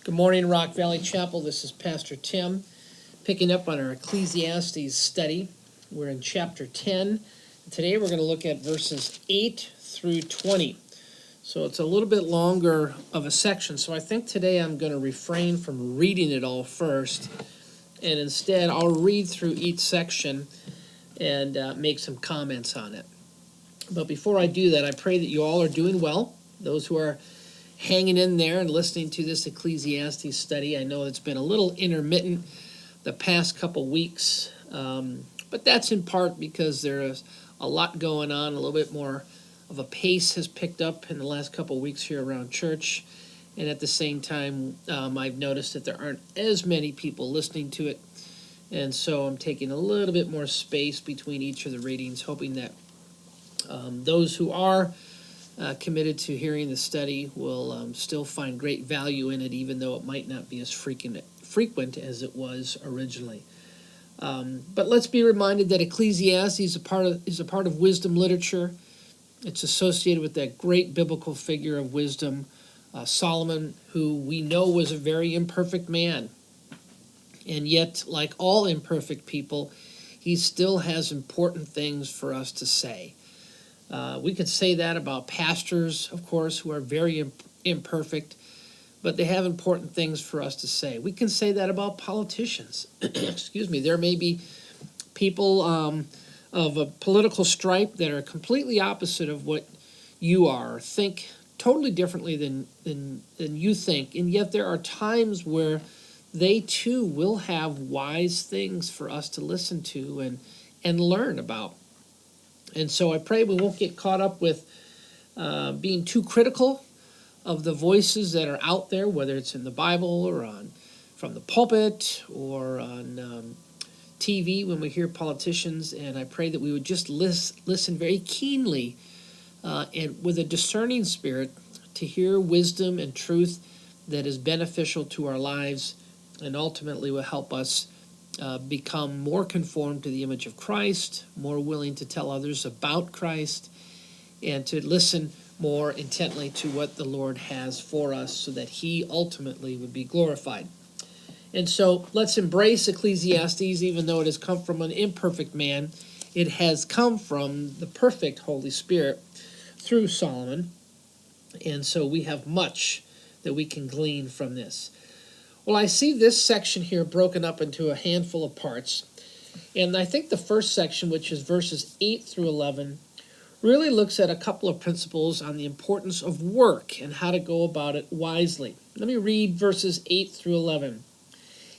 Good morning, Rock Valley Chapel. This is Pastor Tim, picking up on our Ecclesiastes study. We're in chapter 10. Today we're going to look at verses 8 through 20. So it's a little bit longer of a section. So I think today I'm going to refrain from reading it all first. And instead I'll read through each section and make some comments on it. But before I do that, I pray that you all are doing well. Those who are hanging in there and listening to this Ecclesiastes study. I know it's been a little intermittent the past couple weeks, but that's in part because there is a lot going on. A little bit more of a pace has picked up in the last couple weeks here around church, and at the same time, I've noticed that there aren't as many people listening to it, and so I'm taking a little bit more space between each of the readings, hoping that those who are committed to hearing the study will still find great value in it, even though it might not be as frequent as it was originally. But let's be reminded that Ecclesiastes is a part of wisdom literature. It's associated with that great biblical figure of wisdom, Solomon, who we know was a very imperfect man. And yet, like all imperfect people, he still has important things for us to say. We could say that about pastors, of course, who are very imperfect, but they have important things for us to say. We can say that about politicians. Excuse me. There may be people of a political stripe that are completely opposite of what you are, or think totally differently than you think, and yet there are times where they too will have wise things for us to listen to and learn about. And so I pray we won't get caught up with being too critical of the voices that are out there, whether it's in the Bible or from the pulpit or on TV when we hear politicians. And I pray that we would just listen very keenly and with a discerning spirit to hear wisdom and truth that is beneficial to our lives and ultimately will help us become more conformed to the image of Christ, more willing to tell others about Christ, and to listen more intently to what the Lord has for us so that he ultimately would be glorified. And so let's embrace Ecclesiastes, even though it has come from an imperfect man. It has come from the perfect Holy Spirit through Solomon, and so we have much that we can glean from this. Well, I see this section here broken up into a handful of parts, and I think the first section, which is verses 8 through 11, really looks at a couple of principles on the importance of work and how to go about it wisely. Let me read verses 8 through 11.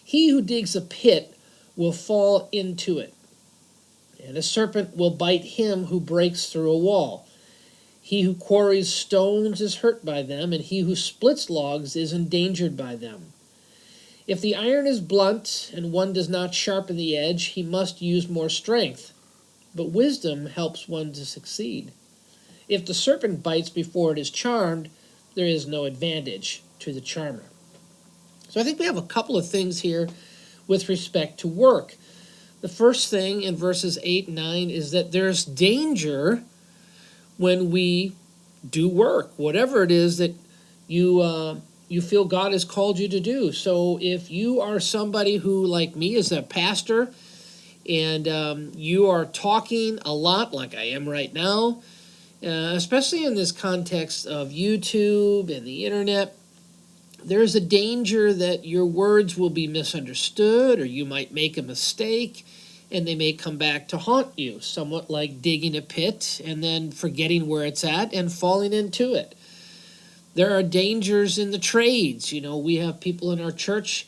He who digs a pit will fall into it, and a serpent will bite him who breaks through a wall. He who quarries stones is hurt by them, and he who splits logs is endangered by them. If the iron is blunt and one does not sharpen the edge, he must use more strength. But wisdom helps one to succeed. If the serpent bites before it is charmed, there is no advantage to the charmer. So I think we have a couple of things here with respect to work. The first thing in verses 8 and 9 is that there's danger when we do work, whatever it is that you feel God has called you to do. So if you are somebody who, like me, is a pastor, and you are talking a lot like I am right now, especially in this context of YouTube and the internet, there's a danger that your words will be misunderstood, or you might make a mistake, and they may come back to haunt you, somewhat like digging a pit and then forgetting where it's at and falling into it. There are dangers in the trades. You know, we have people in our church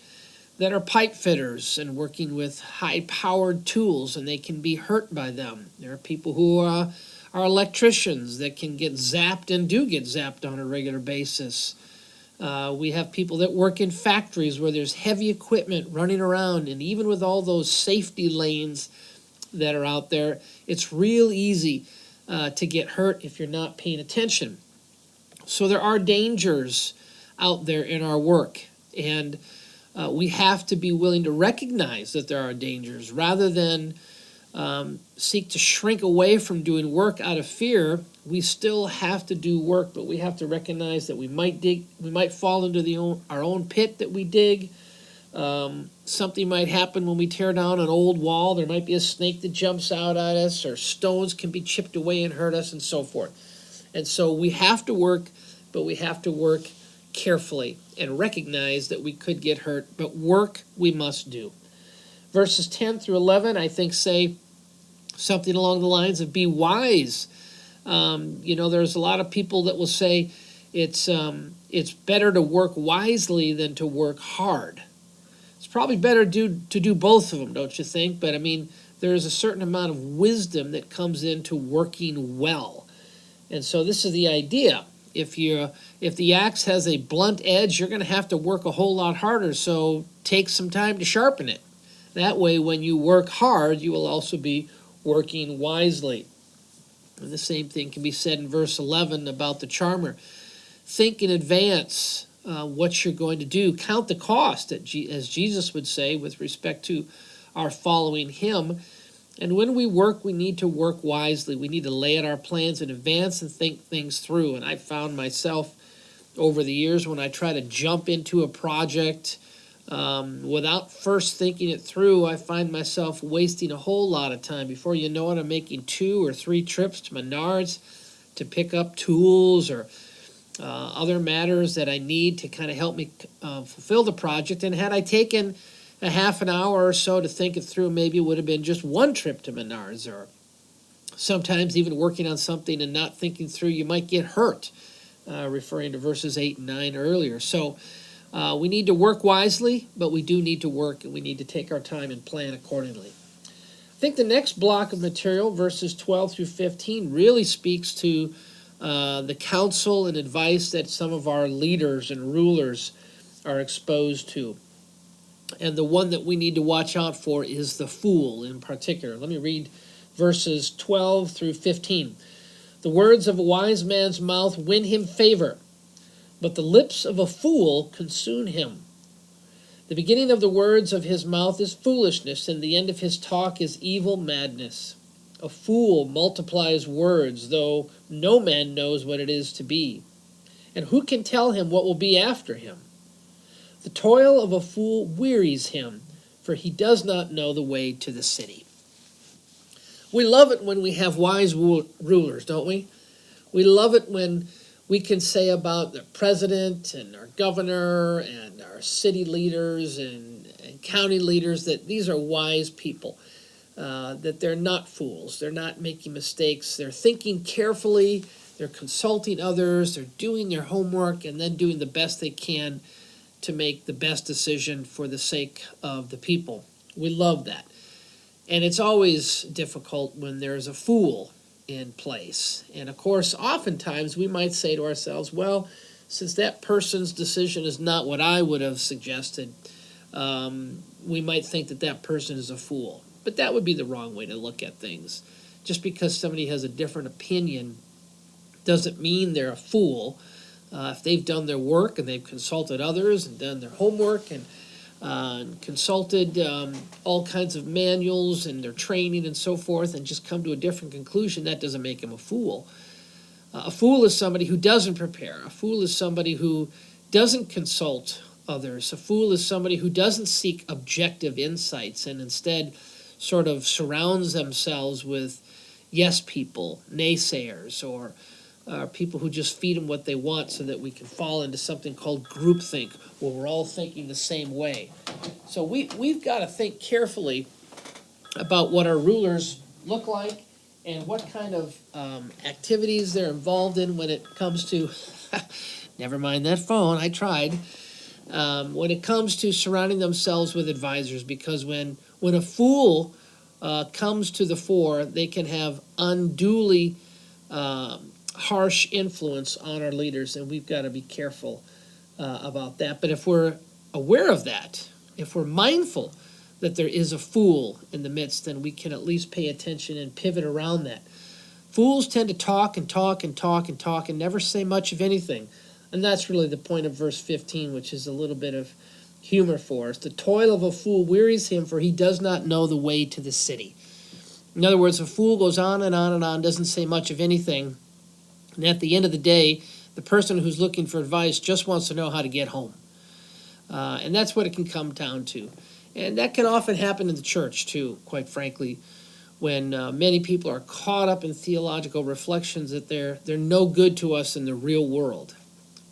that are pipe fitters and working with high-powered tools, and they can be hurt by them. There are people who are electricians that can get zapped and do get zapped on a regular basis. We have people that work in factories where there's heavy equipment running around, and even with all those safety lanes that are out there, it's real easy to get hurt if you're not paying attention. So there are dangers out there in our work, and we have to be willing to recognize that there are dangers rather than seek to shrink away from doing work out of fear. we still have to do work, but we have to recognize that we might fall into our own pit that we dig. Something might happen when we tear down an old wall. There might be a snake that jumps out at us, or stones can be chipped away and hurt us, and so forth. And so we have to work, but we have to work carefully and recognize that we could get hurt, but work we must do. Verses 10 through 11, I think, say something along the lines of be wise. There's a lot of people that will say it's better to work wisely than to work hard. It's probably better to do both of them, don't you think? But I mean, there is a certain amount of wisdom that comes into working well. And so this is the idea. If the axe has a blunt edge, you're going to have to work a whole lot harder, so take some time to sharpen it. That way, when you work hard, you will also be working wisely. And the same thing can be said in verse 11 about the charmer. Think in advance what you're going to do. Count the cost, as Jesus would say, with respect to our following him. And when we work, we need to work wisely. We need to lay out our plans in advance and think things through. And I've found myself over the years when I try to jump into a project without first thinking it through, I find myself wasting a whole lot of time. Before you know it, I'm making 2 or 3 trips to Menards to pick up tools or other matters that I need to kind of help me fulfill the project. And had I taken a half an hour or so to think it through, maybe it would have been just 1 trip to Menards. Or sometimes even working on something and not thinking through, you might get hurt, referring to verses 8 and 9 earlier. So we need to work wisely, but we do need to work, and we need to take our time and plan accordingly. I think the next block of material, verses 12 through 15, really speaks to the counsel and advice that some of our leaders and rulers are exposed to. And the one that we need to watch out for is the fool in particular. Let me read verses 12 through 15. The words of a wise man's mouth win him favor, but the lips of a fool consume him. The beginning of the words of his mouth is foolishness, and the end of his talk is evil madness. A fool multiplies words, though no man knows what it is to be. And who can tell him what will be after him? The toil of a fool wearies him, for he does not know the way to the city. We love it when we have wise rulers, don't we? We love it when we can say about the president and our governor and our city leaders and county leaders that these are wise people, that they're not fools, they're not making mistakes, they're thinking carefully, they're consulting others, they're doing their homework, and then doing the best they can to make the best decision for the sake of the people. We love that. And it's always difficult when there's a fool in place. And of course, oftentimes we might say to ourselves, well, since that person's decision is not what I would have suggested, we might think that that person is a fool. But that would be the wrong way to look at things. Just because somebody has a different opinion doesn't mean they're a fool. If they've done their work and they've consulted others and done their homework and consulted all kinds of manuals and their training and so forth and just come to a different conclusion, that doesn't make him a fool. A fool is somebody who doesn't prepare. A fool is somebody who doesn't consult others. A fool is somebody who doesn't seek objective insights and instead sort of surrounds themselves with yes people, naysayers, or people who just feed them what they want so that we can fall into something called groupthink, where we're all thinking the same way. So we've got to think carefully about what our rulers look like and what kind of activities they're involved in when it comes to, never mind that phone, I tried, when it comes to surrounding themselves with advisors, because when a fool comes to the fore, they can have unduly harsh influence on our leaders, and we've got to be careful about that. But if we're aware of that, if we're mindful that there is a fool in the midst, then we can at least pay attention and pivot around that. Fools tend to talk and talk and talk and talk and never say much of anything. And that's really the point of verse 15, which is a little bit of humor for us. The toil of a fool wearies him, for he does not know the way to the city. In other words, a fool goes on and on and on, doesn't say much of anything, And at the end of the day, the person who's looking for advice just wants to know how to get home. And that's what it can come down to. And that can often happen in the church too, quite frankly, when many people are caught up in theological reflections that they're no good to us in the real world.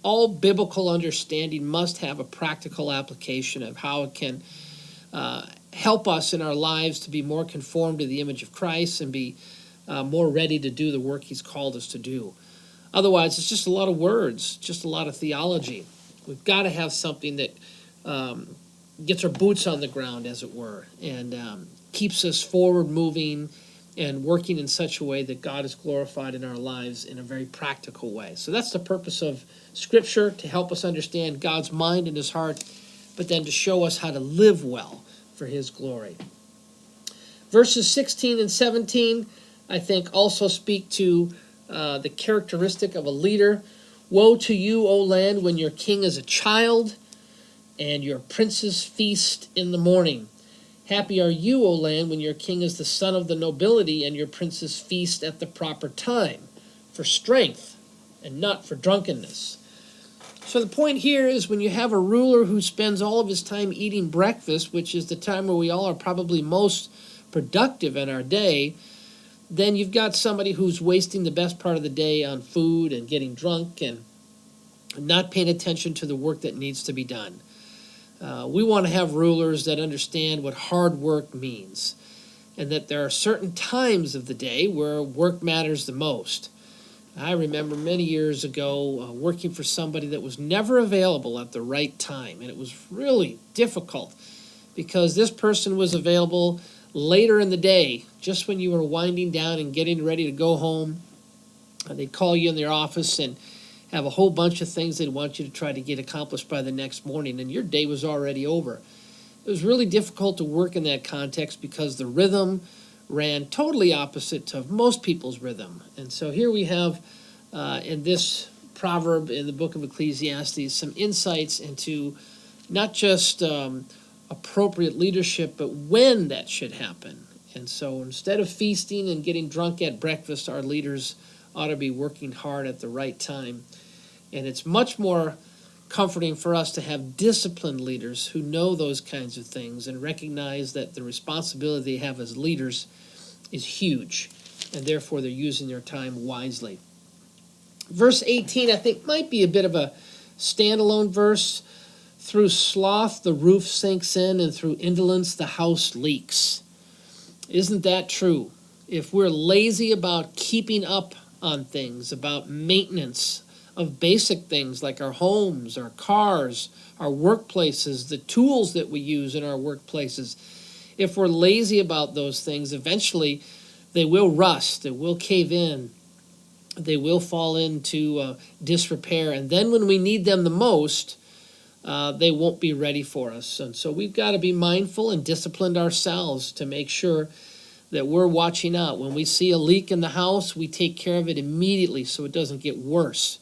All biblical understanding must have a practical application of how it can help us in our lives to be more conformed to the image of Christ and be more ready to do the work he's called us to do. Otherwise, it's just a lot of words, just a lot of theology. We've got to have something that gets our boots on the ground, as it were, and keeps us forward moving and working in such a way that God is glorified in our lives in a very practical way. So that's the purpose of Scripture, to help us understand God's mind and his heart, but then to show us how to live well for his glory. Verses 16 and 17, I think, also speak to the characteristic of a leader. Woe to you, O land, when your king is a child, and your princes feast in the morning. Happy are you, O land, when your king is the son of the nobility, and your princes feast at the proper time, for strength, and not for drunkenness. So the point here is, when you have a ruler who spends all of his time eating breakfast, which is the time where we all are probably most productive in our day, then you've got somebody who's wasting the best part of the day on food and getting drunk and not paying attention to the work that needs to be done. We want to have rulers that understand what hard work means, and that there are certain times of the day where work matters the most. I remember many years ago working for somebody that was never available at the right time, and it was really difficult because this person was available later in the day, just when you were winding down and getting ready to go home. They'd call you in their office and have a whole bunch of things they'd want you to try to get accomplished by the next morning, and your day was already over. It was really difficult to work in that context because the rhythm ran totally opposite to most people's rhythm. And so here we have in this proverb in the book of Ecclesiastes some insights into not just appropriate leadership, but when that should happen. And so instead of feasting and getting drunk at breakfast, our leaders ought to be working hard at the right time. And it's much more comforting for us to have disciplined leaders who know those kinds of things and recognize that the responsibility they have as leaders is huge, and therefore they're using their time wisely. Verse 18, I think, might be a bit of a standalone verse. Through sloth the roof sinks in, and through indolence the house leaks. Isn't that true? If we're lazy about keeping up on things, about maintenance of basic things like our homes, our cars, our workplaces, the tools that we use in our workplaces, if we're lazy about those things, eventually they will rust, they will cave in, they will fall into disrepair, and then when we need them the most, they won't be ready for us. And so we've got to be mindful and disciplined ourselves to make sure that we're watching out. When we see a leak in the house, we take care of it immediately so it doesn't get worse.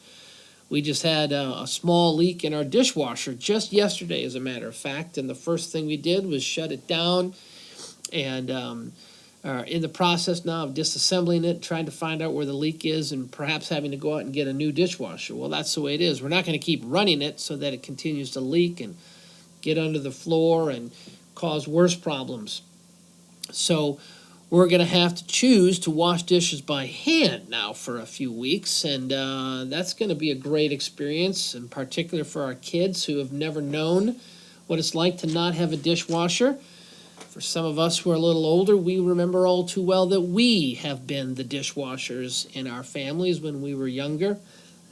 We just had a small leak in our dishwasher just yesterday, as a matter of fact, and the first thing we did was shut it down, and are in the process now of disassembling it, trying to find out where the leak is, and perhaps having to go out and get a new dishwasher. Well, that's the way it is. We're not going to keep running it so that it continues to leak and get under the floor and cause worse problems. So we're going to have to choose to wash dishes by hand now for a few weeks, and that's going to be a great experience, in particular for our kids who have never known what it's like to not have a dishwasher. For some of us who are a little older, we remember all too well that we have been the dishwashers in our families when we were younger.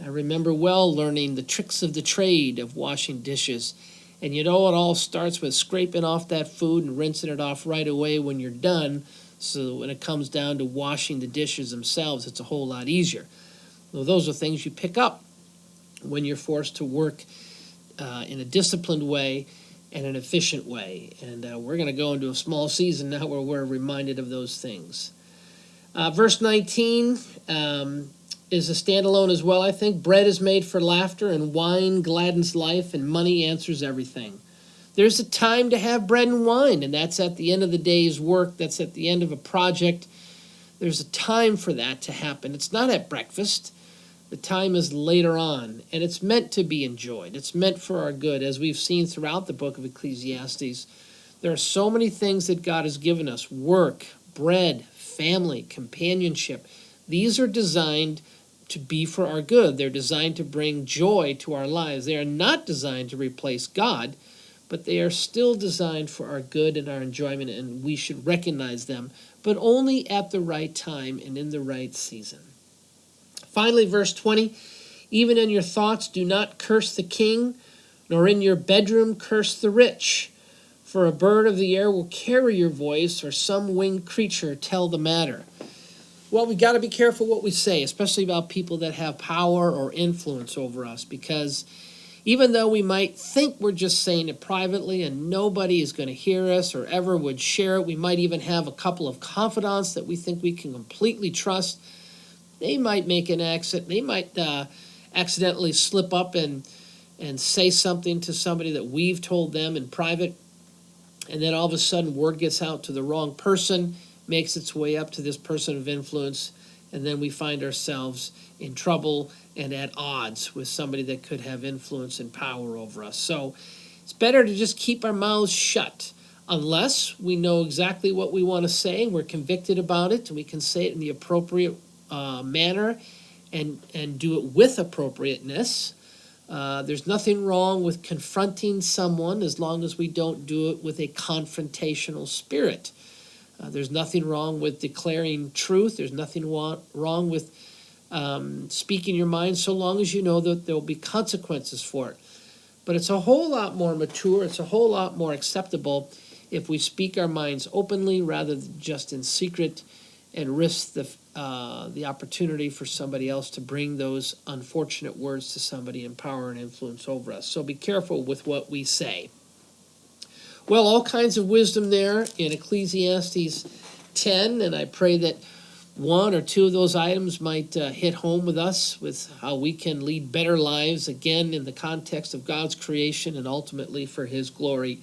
I remember well learning the tricks of the trade of washing dishes. And you know, it all starts with scraping off that food and rinsing it off right away when you're done. So when it comes down to washing the dishes themselves, it's a whole lot easier. Well, those are things you pick up when you're forced to work in a disciplined way and an efficient way. And we're going to go into a small season now where we're reminded of those things. Verse 19 is a standalone as well, I think. Bread is made for laughter, and wine gladdens life, and money answers everything. There's a time to have bread and wine, and that's at the end of the day's work. That's at the end of a project. There's a time for that to happen. It's not at breakfast. The time is later on, and it's meant to be enjoyed. It's meant for our good. As we've seen throughout the book of Ecclesiastes, there are so many things that God has given us: work, bread, family, companionship. These are designed to be for our good. They're designed to bring joy to our lives. They are not designed to replace God, but they are still designed for our good and our enjoyment, and we should recognize them, but only at the right time and in the right season. Finally, verse 20, even in your thoughts do not curse the king, nor in your bedroom curse the rich. For a bird of the air will carry your voice, or some winged creature tell the matter. Well, we got to be careful what we say, especially about people that have power or influence over us, because even though we might think we're just saying it privately and nobody is going to hear us or ever would share it, we might even have a couple of confidants that we think we can completely trust. They might make an accident. They might accidentally slip up and say something to somebody that we've told them in private, and then all of a sudden word gets out to the wrong person, makes its way up to this person of influence, and then we find ourselves in trouble and at odds with somebody that could have influence and power over us. So it's better to just keep our mouths shut unless we know exactly what we want to say, we're convicted about it, and we can say it in the appropriate manner and do it with appropriateness. There's nothing wrong with confronting someone as long as we don't do it with a confrontational spirit. There's nothing wrong with declaring truth. There's nothing wrong with speaking your mind, so long as you know that there will be consequences for it. But it's a whole lot more mature, it's a whole lot more acceptable if we speak our minds openly rather than just in secret and risk the opportunity for somebody else to bring those unfortunate words to somebody in power and influence over us. So be careful with what we say. Well, all kinds of wisdom there in Ecclesiastes 10, and I pray that one or two of those items might hit home with us with how we can lead better lives, again, in the context of God's creation and ultimately for His glory.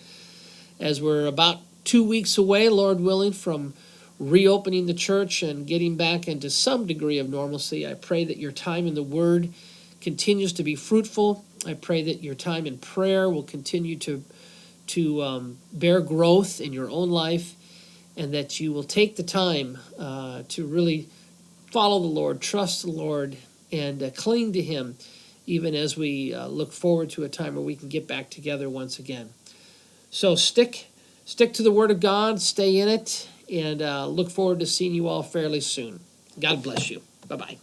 As we're about 2 weeks away, Lord willing, from reopening the church and getting back into some degree of normalcy, I pray that your time in the Word continues to be fruitful. I pray that your time in prayer will continue to bear growth in your own life, and that you will take the time to really follow the Lord, trust the Lord, and cling to Him, even as we look forward to a time where we can get back together once again. So stick to the Word of God, stay in it, and look forward to seeing you all fairly soon. God bless you. Bye-bye.